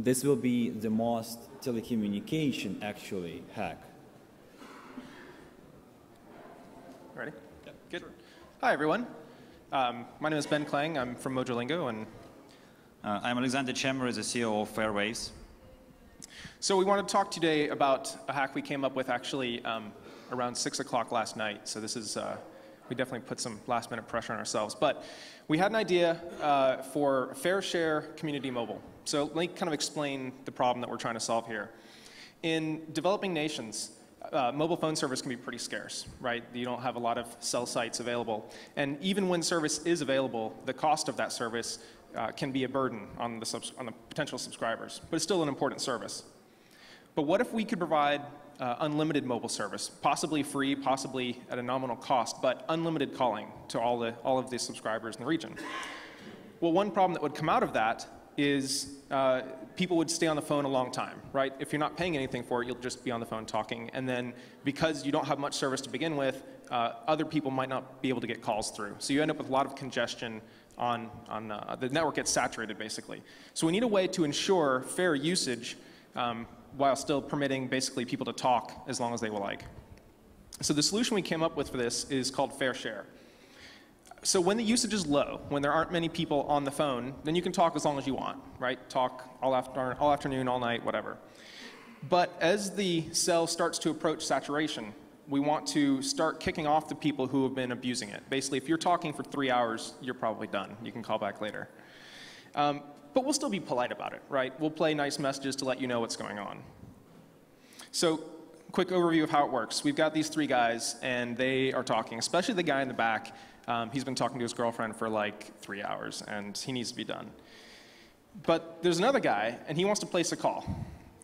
this will be the most telecommunication actually hack. Ready? Yeah. Good. Sure. Hi, everyone. My name is Ben Klang. I'm from Mojolingo, and I'm Alexander Chember, the CEO of Fairwaves. So we wanted to talk today about a hack we came up with actually around 6 o'clock last night. So this is, we definitely put some last-minute pressure on ourselves. But we had an idea for Fair Share Community Mobile. So let me kind of explain the problem that we're trying to solve here. In developing nations, mobile phone service can be pretty scarce, right? You don't have a lot of cell sites available. And even when service is available, the cost of that service can be a burden on the potential subscribers. But it's still an important service. But what if we could provide unlimited mobile service, possibly free, possibly at a nominal cost, but unlimited calling to all of the subscribers in the region? Well, one problem that would come out of that is people would stay on the phone a long time, right? If you're not paying anything for it, you'll just be on the phone talking. And then because you don't have much service to begin with, other people might not be able to get calls through. So you end up with a lot of congestion on the network gets saturated, basically. So we need a way to ensure fair usage while still permitting basically people to talk as long as they will like. So the solution we came up with for this is called Fair Share. So when the usage is low, when there aren't many people on the phone, then you can talk as long as you want, right? Talk all afternoon, all night, whatever. But as the cell starts to approach saturation, we want to start kicking off the people who have been abusing it. Basically, if you're talking for 3 hours, you're probably done. You can call back later. But we'll still be polite about it, right? We'll play nice messages to let you know what's going on. So, quick overview of how it works. We've got these 3 guys, and they are talking, especially the guy in the back. He's been talking to his girlfriend for like 3 hours, and he needs to be done. But there's another guy, and he wants to place a call.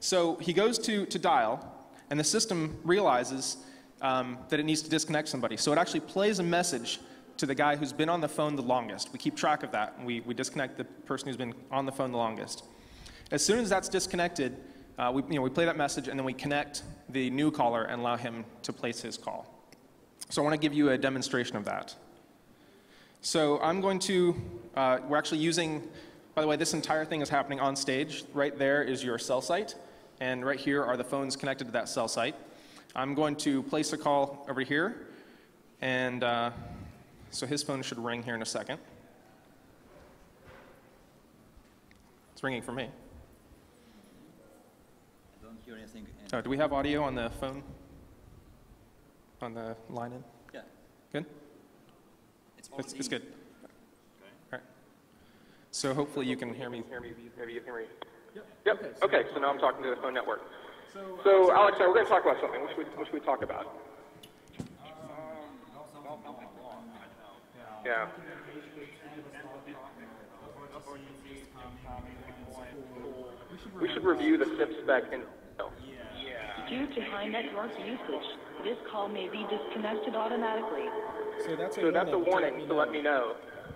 So he goes to dial, and the system realizes that it needs to disconnect somebody. So it actually plays a message to the guy who's been on the phone the longest. We keep track of that, and we disconnect the person who's been on the phone the longest. As soon as that's disconnected, we play that message, and then we connect the new caller and allow him to place his call. So I want to give you a demonstration of that. So I'm going to, we're actually using, by the way, this entire thing is happening on stage. Right there is your cell site, and right here are the phones connected to that cell site. I'm going to place a call over here, and so his phone should ring here in a second. It's ringing for me. I don't hear anything. Oh, do we have audio on the phone? On the line in? Yeah. Good? It's good. Okay. All right. So hopefully you can hear me. Maybe you can hear me. Yep. Okay. So now I'm talking to the phone network. So Alex, we're going to talk about something. What should we talk about? Yeah. We should review the SIP spec and. Due to high network usage, this call may be disconnected automatically. So that's a warning to let me know.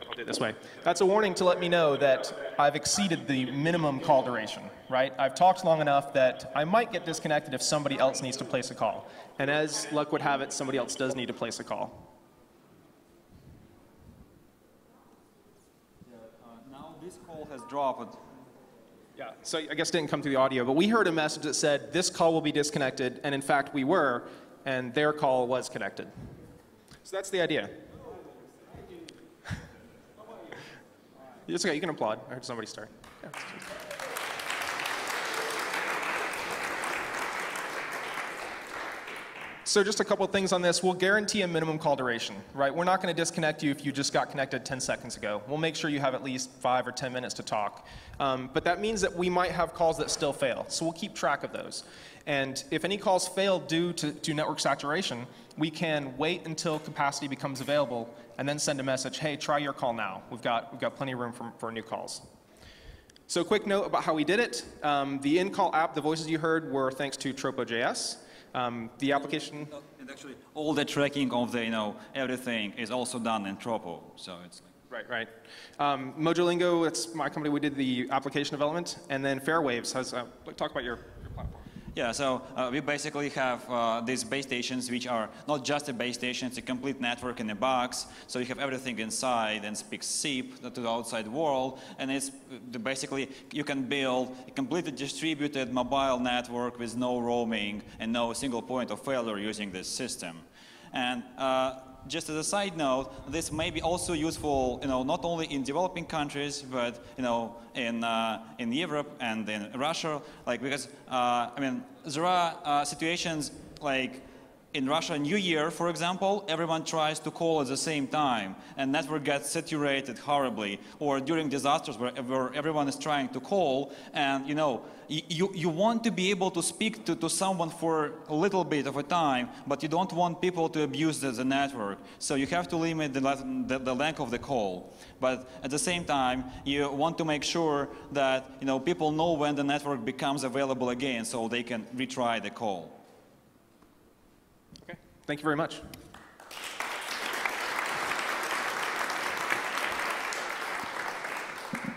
I'll do it this way. That's a warning to let me know that I've exceeded the minimum call duration, right? I've talked long enough that I might get disconnected if somebody else needs to place a call. And as luck would have it, somebody else does need to place a call. Now this call has dropped. Yeah, so I guess it didn't come through the audio, but we heard a message that said this call will be disconnected, and in fact we were, and their call was connected. So that's the idea. It's okay, you can applaud. I heard somebody start. Yeah. So just a couple of things on this. We'll guarantee a minimum call duration, right? We're not going to disconnect you if you just got connected 10 seconds ago. We'll make sure you have at least 5 or 10 minutes to talk. But that means that we might have calls that still fail. So we'll keep track of those. And if any calls fail due to network saturation, we can wait until capacity becomes available and then send a message, hey, try your call now. We've got plenty of room for new calls. So a quick note about how we did it. The in-call app, the voices you heard were thanks to Tropo.js. The application. And actually, all the tracking of the, everything is also done in Tropo. So it's like. Right. Mojolingo, that's my company. We did the application development, and then Fairwaves has. Talk about your platform. Yeah, so we basically have these base stations, which are not just a base station, it's a complete network in a box. So you have everything inside and speaks SIP to the outside world. And it's basically, you can build a completely distributed mobile network with no roaming and no single point of failure using this system. And just as a side note, this may be also useful, not only in developing countries, but in Europe and in Russia, because there are situations like in Russia New Year, for example, everyone tries to call at the same time, and network gets saturated horribly. Or during disasters where everyone is trying to call, and you want to be able to speak to someone for a little bit of a time, but you don't want people to abuse the network. So you have to limit the length of the call. But at the same time, you want to make sure that people know when the network becomes available again, so they can retry the call. Okay, thank you very much.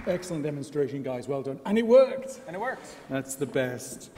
Excellent demonstration, guys. Well done. And it worked. And it worked. That's the best.